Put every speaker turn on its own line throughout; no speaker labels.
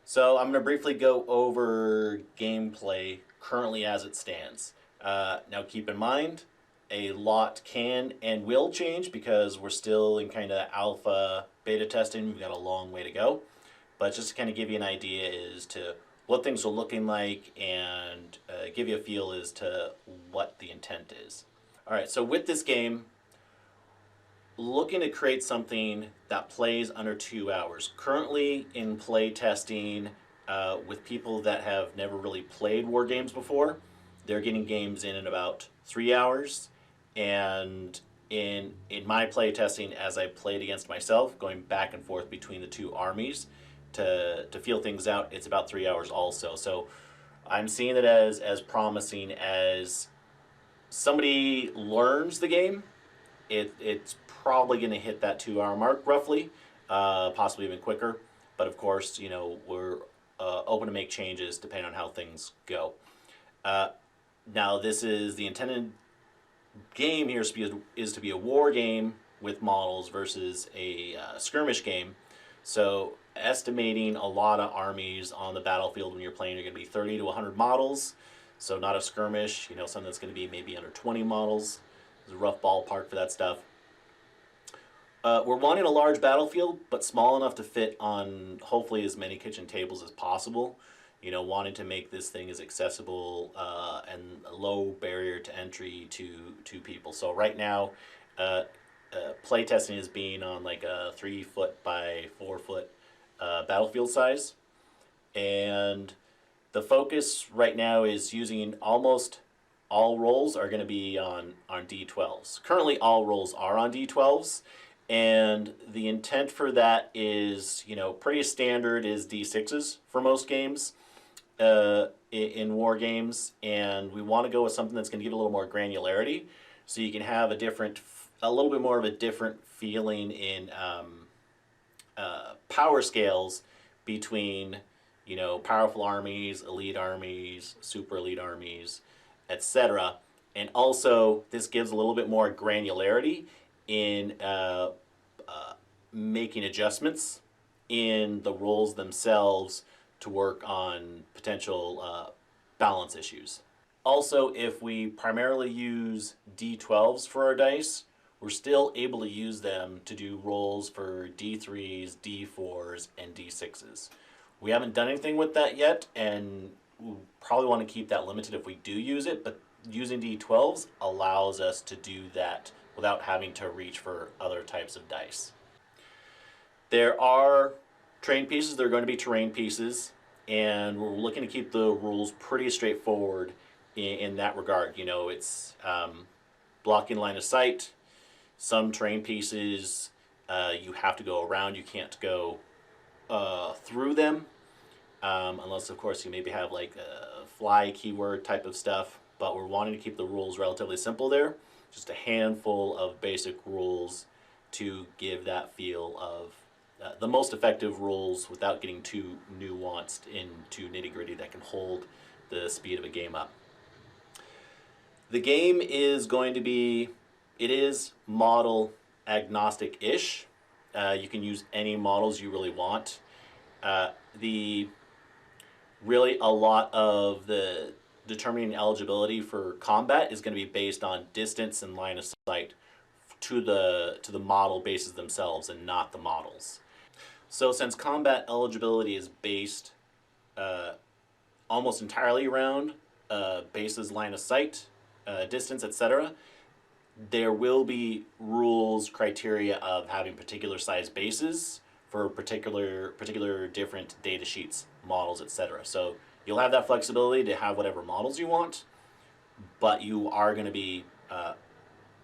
So I'm going to briefly go over gameplay currently as it stands. Now keep in mind, a lot can and will change because we're still in kind of alpha beta testing. We've got a long way to go. But just to kind of give you an idea as to what things are looking like and give you a feel as to what the intent is. All right, so with this game, looking to create something that plays under 2 hours. Currently in play testing with people that have never really played war games before, they're getting games in about 3 hours. And in my play testing, as I played against myself, going back and forth between the two armies to feel things out, it's about 3 hours also. So I'm seeing it as promising as somebody learns the game. It's probably going to hit that 2 hour mark roughly, possibly even quicker. But of course, you know, we're open to make changes depending on how things go. Now, this is the intended game here is to be a war game with models versus a skirmish game. So estimating a lot of armies on the battlefield when you're playing are going to be 30 to 100 models. So not a skirmish, you know, something that's going to be maybe under 20 models. It's a rough ballpark for that stuff. We're wanting a large battlefield, but small enough to fit on hopefully as many kitchen tables as possible. You know, wanting to make this thing as accessible and a low barrier to entry to people. So right now, playtesting is being on like a 3 foot by 4 foot battlefield size. And the focus right now is using almost all rolls are going to be on D12s. Currently, all rolls are on D12s, and the intent for that is, you know, pretty standard is D6s for most games in war games, and we want to go with something that's going to give a little more granularity, so you can have a little bit more of a different feeling in power scales between, you know, powerful armies, elite armies, super elite armies, etc. And also, this gives a little bit more granularity in making adjustments in the rolls themselves to work on potential balance issues. Also, if we primarily use D12s for our dice, we're still able to use them to do rolls for D3s, D4s, and D6s. We haven't done anything with that yet, and we probably want to keep that limited if we do use it, but using D12s allows us to do that without having to reach for other types of dice. There are terrain pieces, they're going to be terrain pieces, and we're looking to keep the rules pretty straightforward in that regard. You know, it's blocking line of sight. Some terrain pieces you have to go around, you can't go through them, unless of course you maybe have like a fly keyword type of stuff, but we're wanting to keep the rules relatively simple there. Just a handful of basic rules to give that feel of the most effective rules without getting too nuanced into nitty-gritty that can hold the speed of a game up. The game is going to be, it is model agnostic-ish. You can use any models you really want. Really a lot of the determining eligibility for combat is going to be based on distance and line of sight to the model bases themselves and not the models. So since combat eligibility is based almost entirely around bases, line of sight, distance, etc., there will be rules, criteria of having particular size bases for particular different data sheets, models, etc. So you'll have that flexibility to have whatever models you want, but you are going to be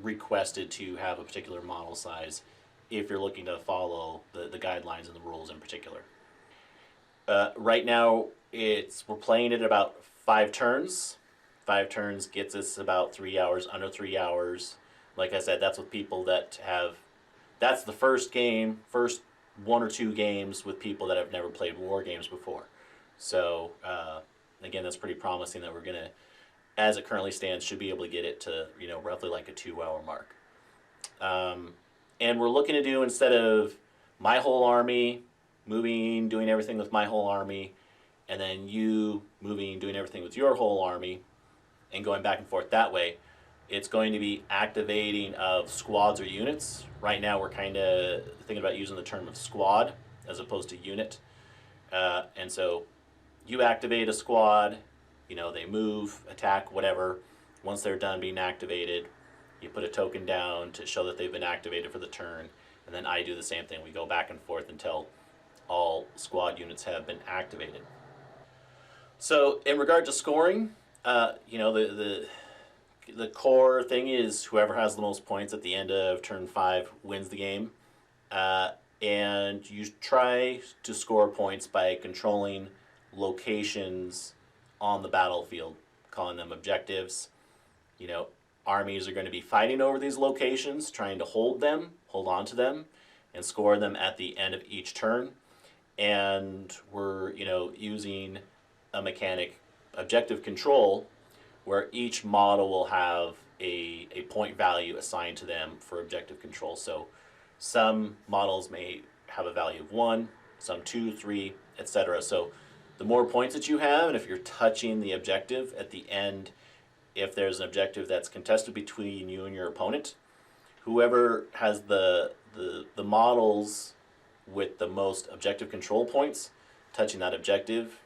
requested to have a particular model size if you're looking to follow the guidelines and the rules in particular. Right now, we're playing it about 5 turns. 5 turns gets us about 3 hours, under 3 hours. Like I said, that's with people that have, that's the first 1 or 2 games with people that have never played war games before. So again, that's pretty promising that we're gonna, as it currently stands, should be able to get it to, you know, roughly like a 2 hour mark. And we're looking to do, instead of my whole army moving, doing everything with my whole army, and then you moving, doing everything with your whole army, and going back and forth that way, it's going to be activating of squads or units. Right now, we're kind of thinking about using the term of squad as opposed to unit. And so you activate a squad, you know, they move, attack, whatever. Once they're done being activated, you put a token down to show that they've been activated for the turn, and then I do the same thing. We go back and forth until all squad units have been activated. So in regard to scoring, you know, the core thing is whoever has the most points at the end of turn 5 wins the game. And you try to score points by controlling locations on the battlefield, calling them objectives. You know, armies are going to be fighting over these locations, trying to hold on to them, and score them at the end of each turn. And we're, you know, using a mechanic, objective control, where each model will have a point value assigned to them for objective control. So some models may have a value of 1, some 2, 3, etc. So the more points that you have, and if you're touching the objective at the end, if there's an objective that's contested between you and your opponent, whoever has the models with the most objective control points touching that objective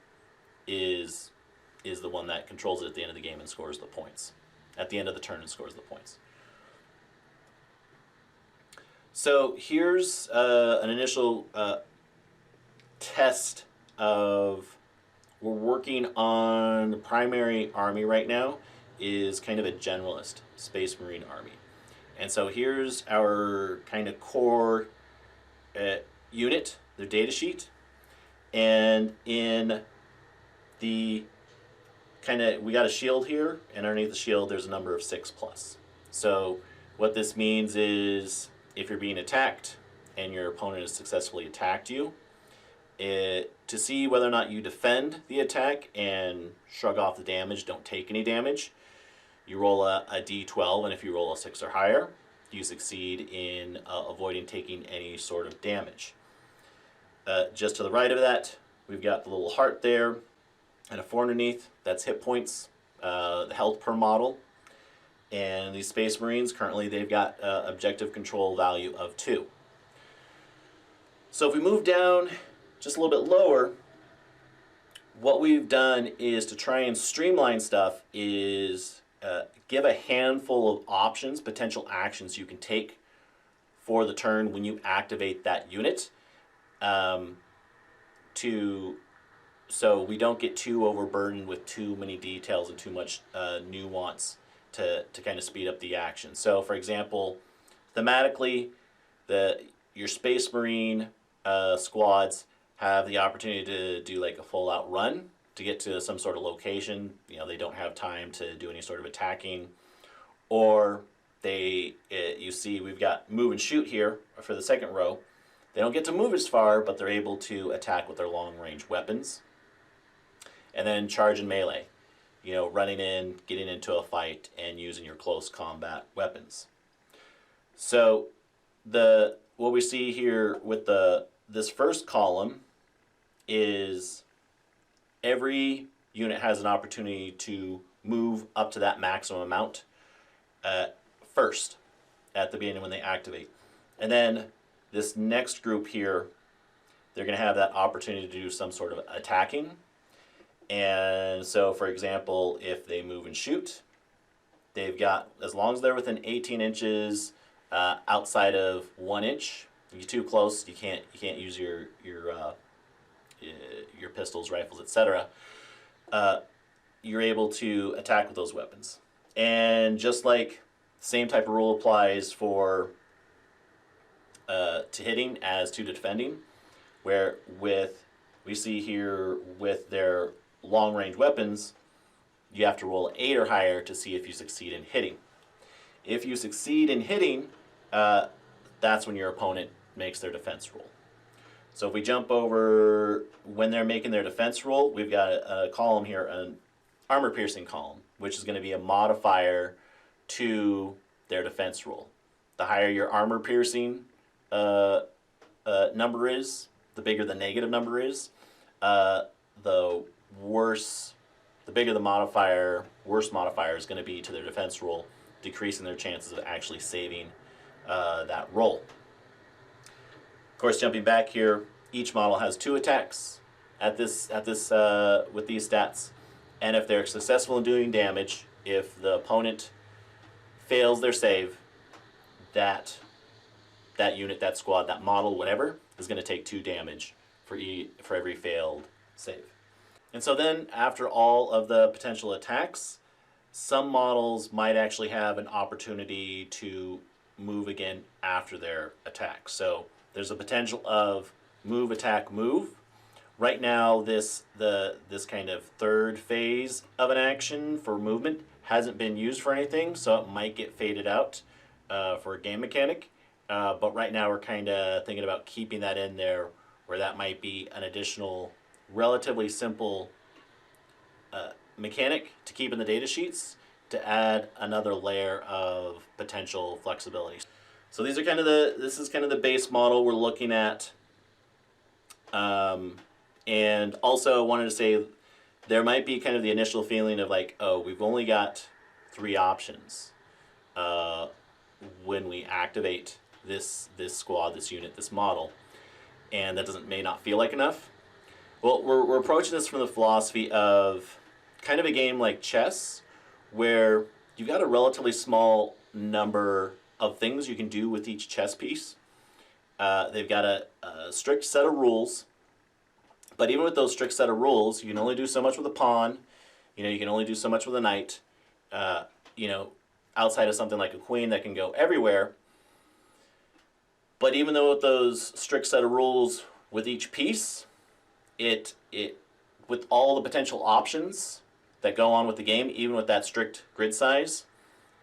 is the one that controls it at the end of the game and scores the points. At the end of the turn and scores the points. So here's an initial test of, we're working on the primary army right now is kind of a generalist Space Marine army. And so here's our kind of core unit, their data sheet. And in the kind of, we got a shield here, and underneath the shield there's a number of 6+. So what this means is if you're being attacked and your opponent has successfully attacked you, to see whether or not you defend the attack and shrug off the damage, don't take any damage, you roll a D12, and if you roll a 6 or higher, you succeed in avoiding taking any sort of damage. Just to the right of that, we've got the little heart there, and a 4 underneath, that's hit points, the health per model. And these Space Marines, currently they've got objective control value of 2. So if we move down just a little bit lower, what we've done is to try and streamline stuff is give a handful of options, potential actions you can take for the turn when you activate that unit, so we don't get too overburdened with too many details and too much nuance to kind of speed up the action. So for example, thematically, your Space Marine squads have the opportunity to do like a full out run to get to some sort of location. You know, they don't have time to do any sort of attacking, or you see we've got move and shoot here for the second row. They don't get to move as far, but they're able to attack with their long range weapons. And then charge and melee, you know, running in, getting into a fight, and using your close combat weapons. So what we see here with this first column is every unit has an opportunity to move up to that maximum amount first at the beginning when they activate. And then this next group here, they're going to have that opportunity to do some sort of attacking. And so, for example, if they move and shoot, they've got, as long as they're within 18 inches outside of 1 inch, if you're too close, you can't use your pistols, rifles, etc. You're able to attack with those weapons. And just like the same type of rule applies for to hitting as to defending, where we see here with their long range weapons, you have to roll an 8 or higher to see if you succeed in hitting. If you succeed in hitting, that's when your opponent makes their defense roll. So if we jump over when they're making their defense roll, we've got a column here, an armor piercing column, which is going to be a modifier to their defense roll. The higher your armor piercing number is, the bigger the negative number is, the worse, the bigger the modifier, worse modifier is going to be to their defense roll, decreasing their chances of actually saving that roll. Of course, jumping back here, each model has 2 attacks with these stats, and if they're successful in doing damage, if the opponent fails their save, that unit, that squad, that model, whatever, is going to take 2 damage for every failed save. And so then, after all of the potential attacks, some models might actually have an opportunity to move again after their attack. So there's a potential of move, attack, move. Right now, this kind of third phase of an action for movement hasn't been used for anything, so it might get faded out for a game mechanic. But right now, we're kind of thinking about keeping that in there, where that might be an additional, relatively simple mechanic to keep in the data sheets to add another layer of potential flexibility. So these are kind of this is kind of the base model we're looking at. And also I wanted to say there might be kind of the initial feeling of like, oh, we've only got 3 options when we activate this squad, this unit, this model, and that may not feel like enough. Well, we're approaching this from the philosophy of kind of a game like chess, where you've got a relatively small number of things you can do with each chess piece. They've got a strict set of rules, but even with those strict set of rules, you can only do so much with a pawn. You can only do so much with a knight. Outside of something like a queen that can go everywhere. But even though with those strict set of rules with each piece, it with all the potential options that go on with the game, even with that strict grid size,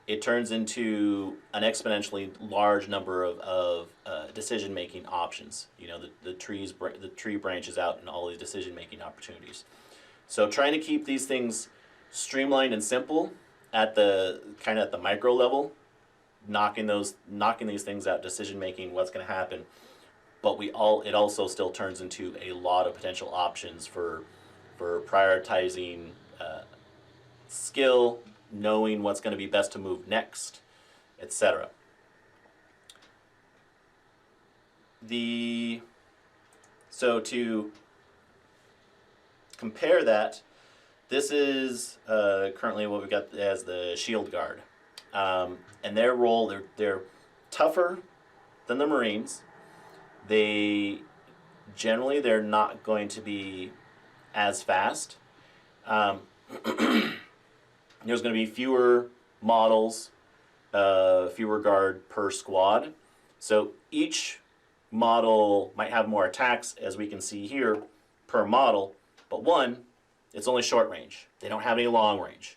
it turns into an exponentially large number of decision-making options. The tree branches out in all these decision-making opportunities. So trying to keep these things streamlined and simple at the micro level, knocking these things out, decision-making, what's going to happen. But it also still turns into a lot of potential options for prioritizing skill, knowing what's going to be best to move next, etc. So to compare that, this is currently what we've got as the Shield Guard. And their role, they're tougher than the Marines. They're not going to be as fast. There's going to be fewer models, fewer guard per squad. So each model might have more attacks, as we can see here, per model. But it's only short range. They don't have any long range.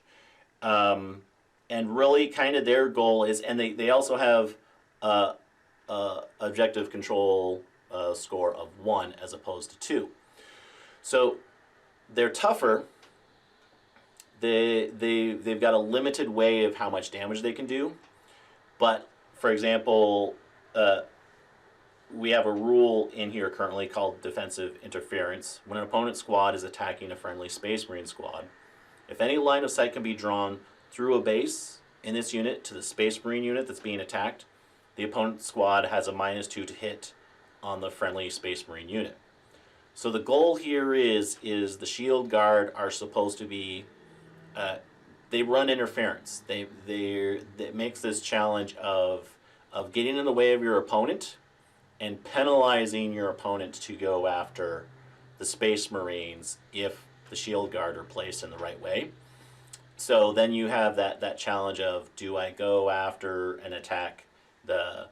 And really kind of their goal is, and they also have objective control score of 1 as opposed to 2. So they're tougher. They've got a limited way of how much damage they can do. But, for example, we have a rule in here currently called defensive interference. When an opponent's squad is attacking a friendly Space Marine squad, if any line of sight can be drawn through a base in this unit to the Space Marine unit that's being attacked, the opponent's squad has a -2 to hit on the friendly Space Marine unit. So the goal here is the Shield Guard are supposed to be, they run interference. It makes this challenge of getting in the way of your opponent and penalizing your opponent to go after the Space Marines if the Shield Guard are placed in the right way. So then you have that challenge of, do I go after and attack the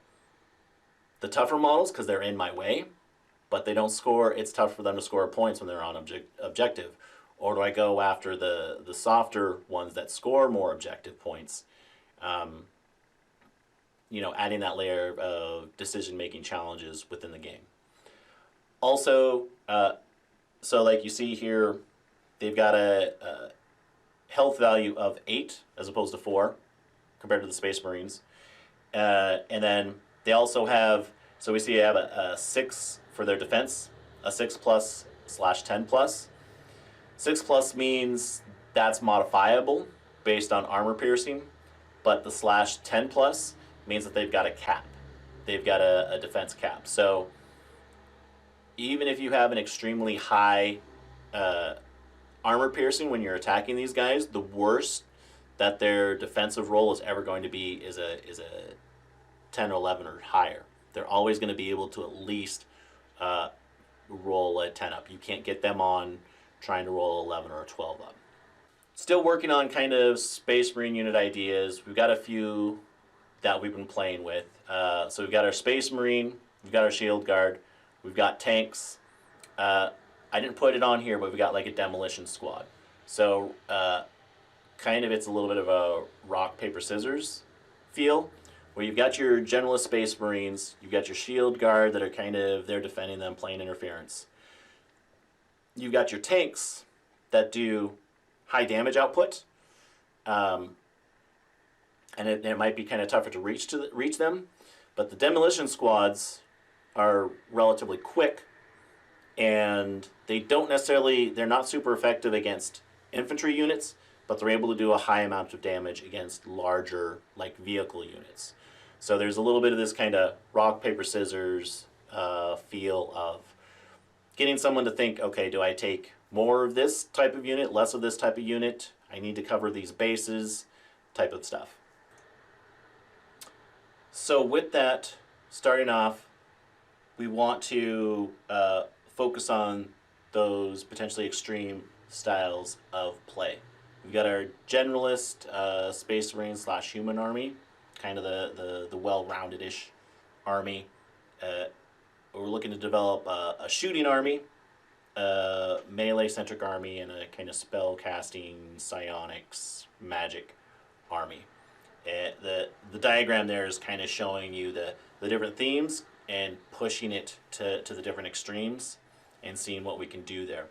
tougher models because they're in my way, but they don't score, it's tough for them to score points when they're on objective, or do I go after the softer ones that score more objective points, adding that layer of decision-making challenges within the game. Also, so like you see here, they've got a health value of 8 as opposed to 4 compared to the Space Marines. And then they also have, so we see they have a 6 for their defense a 6+/10+. 6+ means that's modifiable based on armor piercing, but the /10+ means that they've got a cap. They've got a defense cap. So even if you have an extremely high armor piercing when you're attacking these guys, the worst that their defensive roll is ever going to be is a 10 or 11 or higher. They're always going to be able to at least roll a 10 up. You can't get them on trying to roll 11 or a 12 up. Still working on kind of Space Marine unit ideas. We've got a few that we've been playing with. So we've got our Space Marine, we've got our Shield Guard, we've got tanks. I didn't put it on here, but we've got like a demolition squad. So kind of it's a little bit of a rock, paper, scissors feel, where you've got your generalist Space Marines, you've got your Shield Guard that are kind of, they're defending them, playing interference. You've got your tanks that do high damage output, and it might be kind of tougher to reach them, but the demolition squads are relatively quick, and they're not super effective against infantry units, but they're able to do a high amount of damage against larger, like, vehicle units. So there's a little bit of this kind of rock, paper, scissors feel of getting someone to think, okay, do I take more of this type of unit, less of this type of unit? I need to cover these bases, type of stuff. So with that, starting off, we want to focus on those potentially extreme styles of play. We've got our generalist Space Marine / human army, kind of the well-rounded-ish army. We're looking to develop a shooting army, a melee-centric army, and a kind of spell-casting, psionics, magic army. The diagram there is kind of showing you the different themes and pushing it to the different extremes and seeing what we can do there.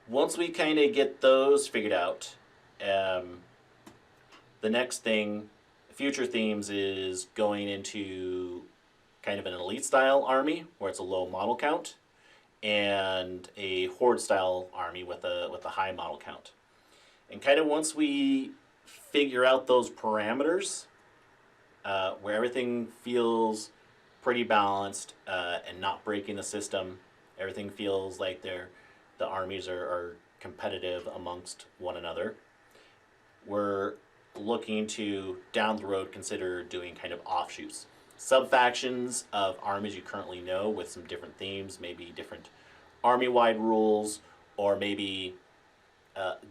Once we kind of get those figured out, the next thing, future themes, is going into kind of an elite style army where it's a low model count, and a horde style army with a high model count. And kind of once we figure out those parameters, where everything feels pretty balanced and not breaking the system, everything feels like the armies are competitive amongst one another, we're looking to, down the road, consider doing kind of offshoots. Sub-factions of armies you currently know with some different themes, maybe different army-wide rules, or maybe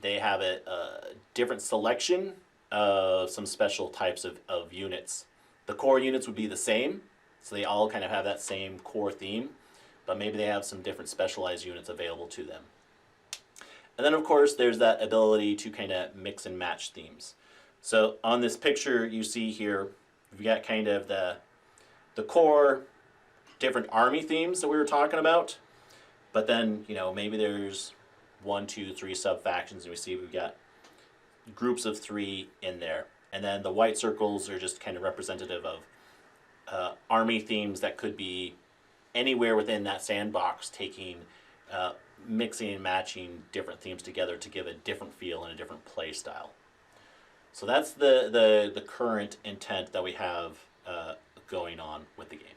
they have a different selection of some special types of units. The core units would be the same, so they all kind of have that same core theme, but maybe they have some different specialized units available to them. And then, of course, there's that ability to kind of mix and match themes. So on this picture you see here, we've got kind of the core different army themes that we were talking about, but then, you know, maybe there's 1, 2, 3 sub-factions, and we see we've got groups of 3 in there. And then the white circles are just kind of representative of army themes that could be anywhere within that sandbox, taking mixing and matching different themes together to give a different feel and a different play style. So that's the current intent that we have going on with the game.